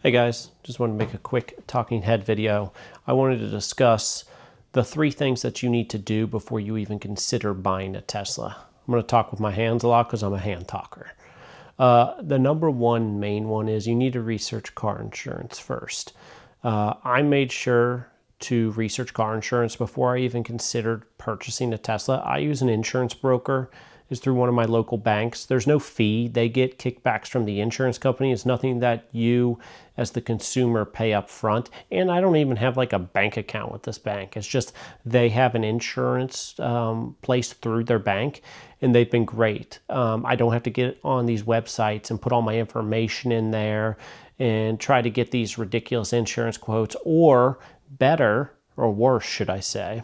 Hey guys, just wanted to make a quick talking head video. I wanted to discuss the 3 things that you need to do before you even consider buying a Tesla. I'm going to talk with my hands a lot because I'm a hand talker. The number one main one is you need to research car insurance first. I made sure to research car insurance before I even considered purchasing a Tesla. I use an insurance broker. It's through one of my local banks. There's no fee. They get kickbacks from the insurance company. It's nothing that you as the consumer pay up front. And I don't even have like a bank account with this bank. It's just they have an insurance placed through their bank, and they've been great. I don't have to get on these websites and put all my information in there and try to get these ridiculous insurance quotes, or better, or worse, should I say.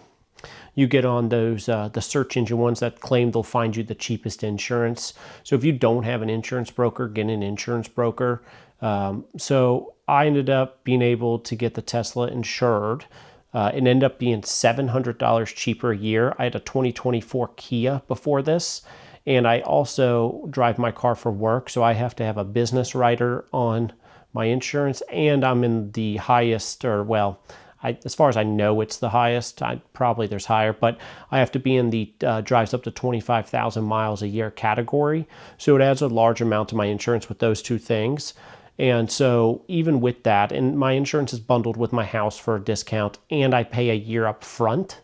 You get on those the search engine ones that claim they'll find you the cheapest insurance. So if you don't have an insurance broker, get an insurance broker. So I ended up being able to get the Tesla insured. It ended up being $700 cheaper a year. I had a 2024 Kia before this, and I also drive my car for work, so I have to have a business rider on my insurance, and I'm in the highest, or well, as far as I know, it's the highest. Probably there's higher, but I have to be in the drives up to 25,000 miles a year category. So it adds a large amount to my insurance with those 2 things. And so even with that, and my insurance is bundled with my house for a discount, and I pay a year up front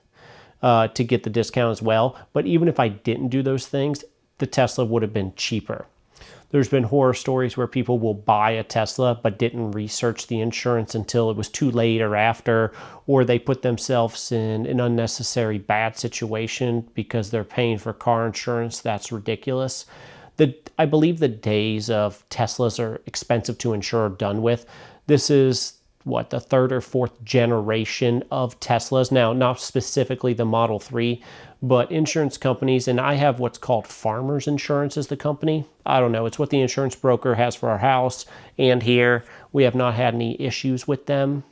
to get the discount as well. But even if I didn't do those things, the Tesla would have been cheaper. There's been horror stories where people will buy a Tesla but didn't research the insurance until it was too late or after, or they put themselves in an unnecessary bad situation because they're paying for car insurance. That's ridiculous. I believe the days of Teslas are expensive to insure are done with. This is the 3rd or 4th generation of Teslas. Now, not specifically the Model 3, but insurance companies, and I have what's called Farmers Insurance as the company. I don't know, it's what the insurance broker has for our house and here. We have not had any issues with them.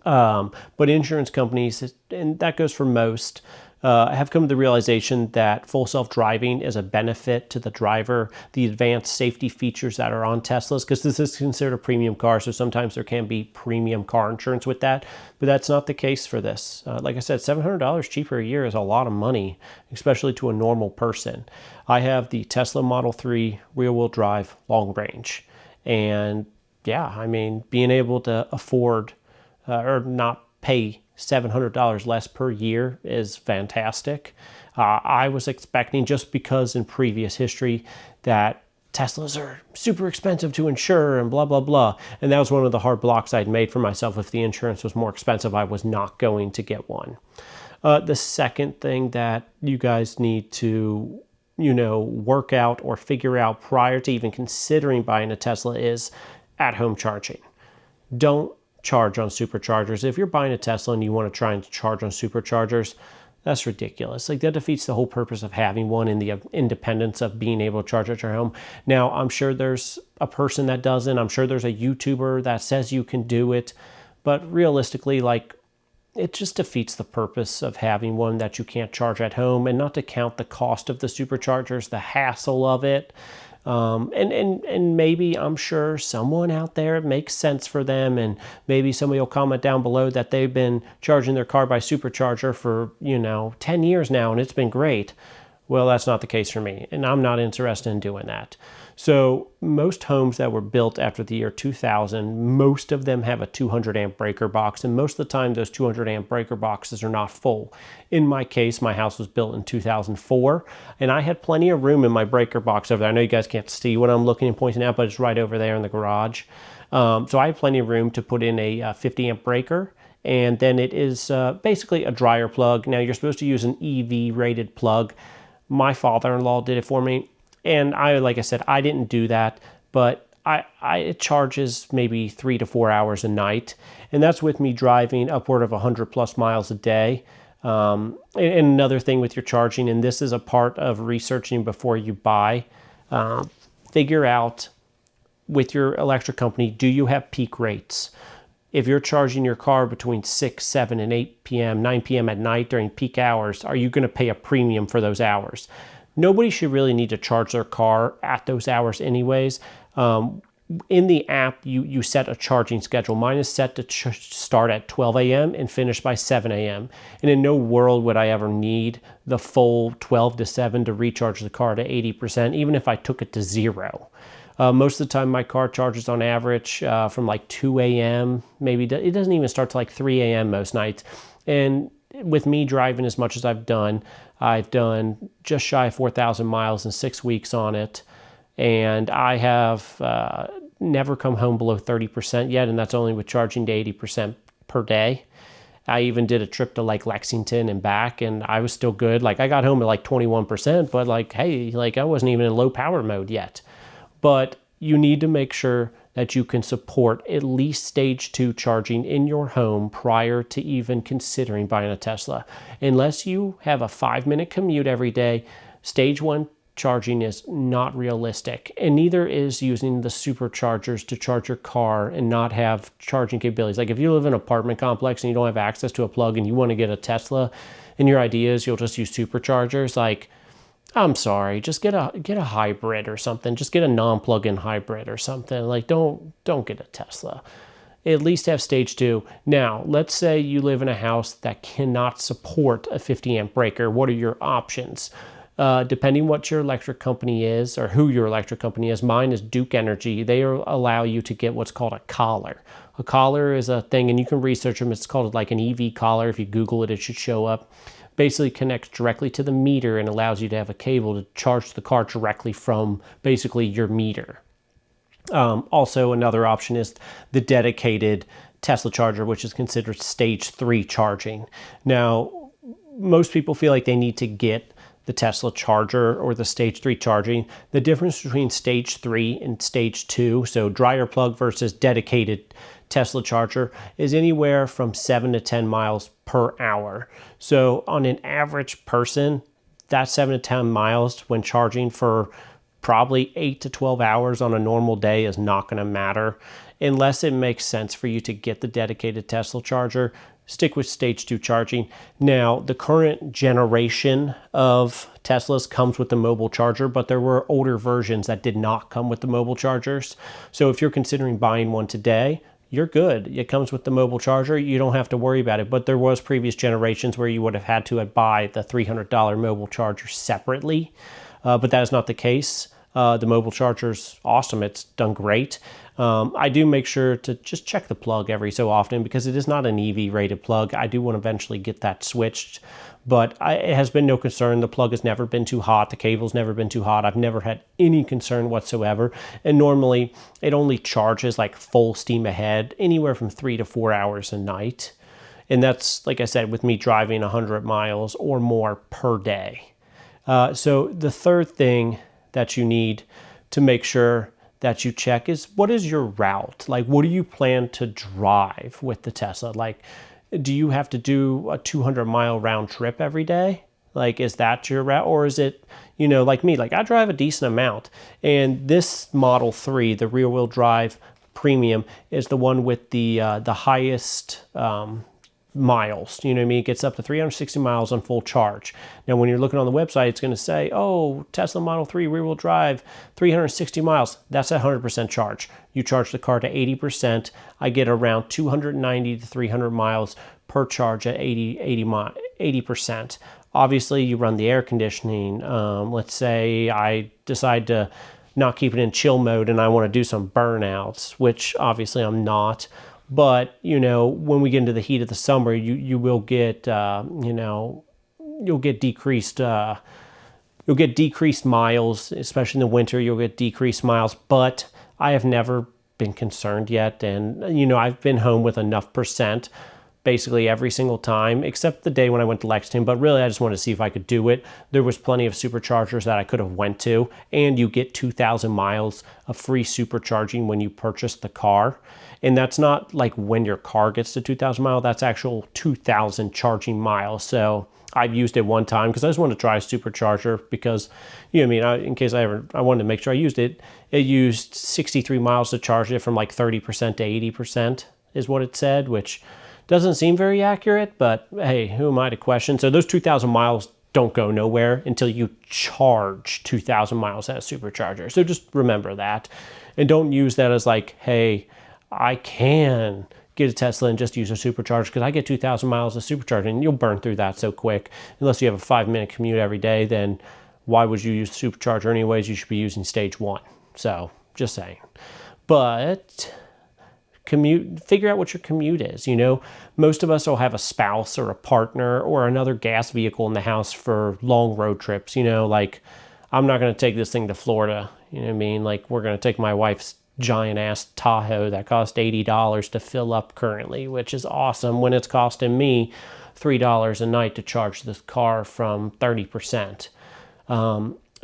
But insurance companies, and that goes for most, have come to the realization that full self-driving is a benefit to the driver. The advanced safety features that are on Teslas, because this is considered a premium car, so sometimes there can be premium car insurance with that, but that's not the case for this. Like I said, $700 cheaper a year is a lot of money, especially to a normal person. I have the Tesla Model 3 rear-wheel drive long range, and yeah, I mean, being able to afford or not pay $700 less per year is fantastic. I was expecting, just because in previous history, that Teslas are super expensive to insure and blah, blah, blah. And that was one of the hard blocks I'd made for myself. If the insurance was more expensive, I was not going to get one. The second thing that you guys need to, work out or figure out prior to even considering buying a Tesla is at-home charging. Don't charge on superchargers. If you're buying a Tesla and you want to try and charge on superchargers, that's ridiculous. Like, that defeats the whole purpose of having one, in the independence of being able to charge at your home. Now, I'm sure there's a person that doesn't. I'm sure there's a YouTuber that says you can do it, but realistically, it just defeats the purpose of having one that you can't charge at home, and not to count the cost of the superchargers, the hassle of it. And maybe, I'm sure someone out there, it makes sense for them, and maybe somebody will comment down below that they've been charging their car by supercharger for 10 years now and it's been great. Well, that's not the case for me, and I'm not interested in doing that. So most homes that were built after the year 2000, most of them have a 200 amp breaker box, and most of the time those 200 amp breaker boxes are not full. In my case, my house was built in 2004, and I had plenty of room in my breaker box over there. I know you guys can't see what I'm looking and pointing at, but it's right over there in the garage. So I had plenty of room to put in a 50 amp breaker. And then it is basically a dryer plug. Now, you're supposed to use an EV rated plug. My father-in-law did it for me, and like I said, I didn't do that, but it charges maybe 3 to 4 hours a night, and that's with me driving upward of 100 plus miles a day. And another thing with your charging, and this is a part of researching before you buy, figure out with your electric company, do you have peak rates? If you're charging your car between 6, 7, and 8 p.m., 9 p.m. at night during peak hours, are you going to pay a premium for those hours? Nobody should really need to charge their car at those hours anyways. in the app, you set a charging schedule. Mine is set to start at 12 a.m. and finish by 7 a.m. And in no world would I ever need the full 12 to 7 to recharge the car to 80%, even if I took it to 0. Most of the time, my car charges on average from like 2 a.m. Maybe it doesn't even start till like 3 a.m. most nights. And with me driving as much as I've done just shy of 4,000 miles in 6 weeks on it. And I have never come home below 30% yet, and that's only with charging to 80% per day. I even did a trip to like Lexington and back, and I was still good. Like I got home at like 21%, but like, hey, like I wasn't even in low power mode yet. But you need to make sure that you can support at least stage 2 charging in your home prior to even considering buying a Tesla. Unless you have a 5-minute commute every day, stage 1 charging is not realistic, and neither is using the superchargers to charge your car and not have charging capabilities. Like if you live in an apartment complex and you don't have access to a plug and you want to get a Tesla, and your idea is you'll just use superchargers, like, I'm sorry, just get a hybrid or something. Just get a non-plug-in hybrid or something. Like don't get a Tesla. At least have stage 2. Now, let's say you live in a house that cannot support a 50 amp breaker. What are your options? Depending what your electric company is or who your electric company is, mine is Duke Energy. They allow you to get what's called a collar. A collar is a thing, and you can research them. It's called like an EV collar. If you Google it, it should show up. Basically connects directly to the meter and allows you to have a cable to charge the car directly from basically your meter. Also, another option is the dedicated Tesla charger, which is considered stage 3 charging. Now, most people feel like they need to get the Tesla charger or the stage 3 charging. The difference between stage 3 and stage 2, so dryer plug versus dedicated Tesla charger, is anywhere from 7 to 10 miles per hour. So on an average person, that 7 to 10 miles when charging for probably 8 to 12 hours on a normal day is not going to matter. Unless it makes sense for you to get the dedicated Tesla charger, stick with stage 2 charging. Now, the current generation of Teslas comes with the mobile charger, but there were older versions that did not come with the mobile chargers. So if you're considering buying one today, you're good. It comes with the mobile charger. You don't have to worry about it. But there was previous generations where you would have had to buy the $300 mobile charger separately. But that is not the case. The mobile charger is awesome. It's done great. I do make sure to just check the plug every so often because it is not an EV rated plug. I do want to eventually get that switched, but it has been no concern. The plug has never been too hot. The cable's never been too hot. I've never had any concern whatsoever. And normally it only charges like full steam ahead anywhere from 3 to 4 hours a night. And that's, like I said, with me driving 100 miles or more per day. So the third thing that you need to make sure that you check is, what is your route? Like, what do you plan to drive with the Tesla? Like, do you have to do a 200-mile round trip every day? Like, is that your route? Or is it, like me, like I drive a decent amount. And this Model 3, the rear-wheel drive premium, is the one with the highest miles. You know what I mean? It gets up to 360 miles on full charge. Now, when you're looking on the website, it's going to say, oh, Tesla Model 3 rear-wheel drive, 360 miles. That's a 100% charge. You charge the car to 80%. I get around 290 to 300 miles per charge at 80%. Obviously, you run the air conditioning. Let's say I decide to not keep it in chill mode and I want to do some burnouts, which obviously I'm not. But, when we get into the heat of the summer, you will get, you'll get decreased miles, especially in the winter, you'll get decreased miles. But I have never been concerned yet. And, I've been home with enough percent basically every single time, except the day when I went to Lexington. But really, I just wanted to see if I could do it. There was plenty of superchargers that I could have went to. And you get 2,000 miles of free supercharging when you purchase the car. And that's not like when your car gets to 2,000 miles, that's actual 2,000 charging miles. So I've used it one time because I just wanted to try a supercharger because, in case I wanted to make sure I used it. It used 63 miles to charge it from like 30% to 80% is what it said, which doesn't seem very accurate, but hey, who am I to question? So those 2,000 miles don't go nowhere until you charge 2,000 miles at a supercharger. So just remember that. And don't use that as like, hey, I can get a Tesla and just use a supercharger because I get 2,000 miles of supercharging, and you'll burn through that so quick. Unless you have a 5-minute commute every day, then why would you use the supercharger anyways? You should be using stage 1. So just saying. But figure out what your commute is. You know, most of us will have a spouse or a partner or another gas vehicle in the house for long road trips. You know, like I'm not going to take this thing to Florida. You know what I mean? Like we're going to take my wife's giant ass Tahoe that cost $80 to fill up currently, which is awesome when it's costing me $3 a night to charge this car from 30%.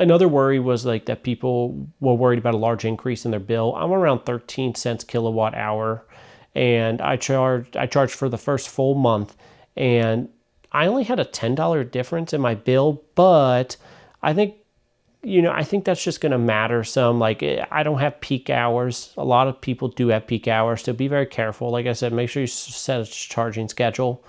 Another worry was like that people were worried about a large increase in their bill. I'm around 13 cents kilowatt hour, and I charged for the first full month, and I only had a $10 difference in my bill, but I think, you know, I think that's just going to matter some. Like I don't have peak hours. A lot of people do have peak hours, so be very careful. Like I said, make sure you set a charging schedule.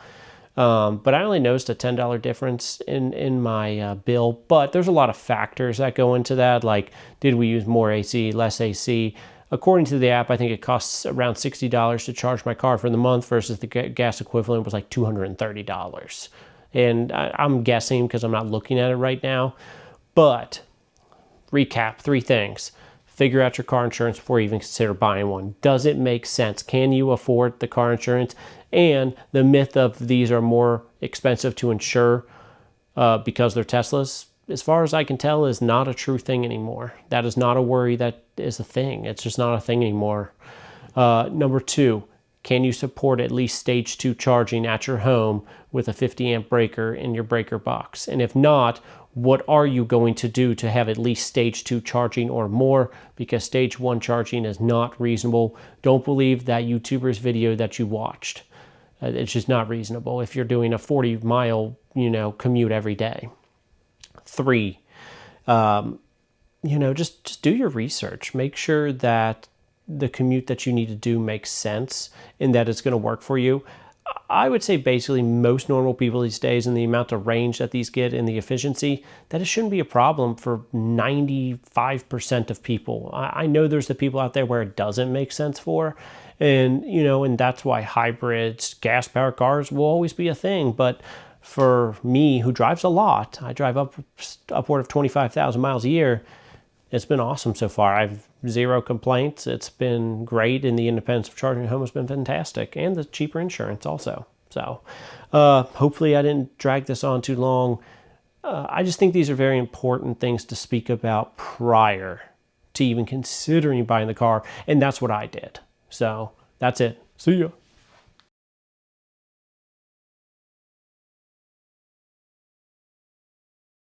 But I only noticed a $10 difference in my bill. But there's a lot of factors that go into that. Like, did we use more AC, less AC? According to the app, I think it costs around $60 to charge my car for the month versus the gas equivalent was like $230. And I'm guessing because I'm not looking at it right now. But recap, 3 things. Figure out your car insurance before you even consider buying one. Does it make sense? Can you afford the car insurance? And the myth of these are more expensive to insure because they're Teslas, as far as I can tell, is not a true thing anymore. That is not a worry that is a thing. It's just not a thing anymore. Number 2, can you support at least stage 2 charging at your home with a 50 amp breaker in your breaker box? And if not, what are you going to do to have at least stage 2 charging or more? Because stage 1 charging is not reasonable. Don't believe that YouTuber's video that you watched. It's just not reasonable if you're doing a 40-mile, commute every day. 3, just do your research. Make sure that the commute that you need to do makes sense and that it's going to work for you. I would say basically most normal people these days, and the amount of range that these get and the efficiency, that it shouldn't be a problem for 95% of people. I know there's the people out there where it doesn't make sense for, and that's why hybrids, gas-powered cars will always be a thing. But for me, who drives a lot, I drive upward of 25,000 miles a year, it's been awesome so far. I've 0 complaints. It's been great, and the independence of charging at home has been fantastic, and the cheaper insurance also. So hopefully I didn't drag this on too long. I just think these are very important things to speak about prior to even considering buying the car, and that's what I did. So that's it. See ya.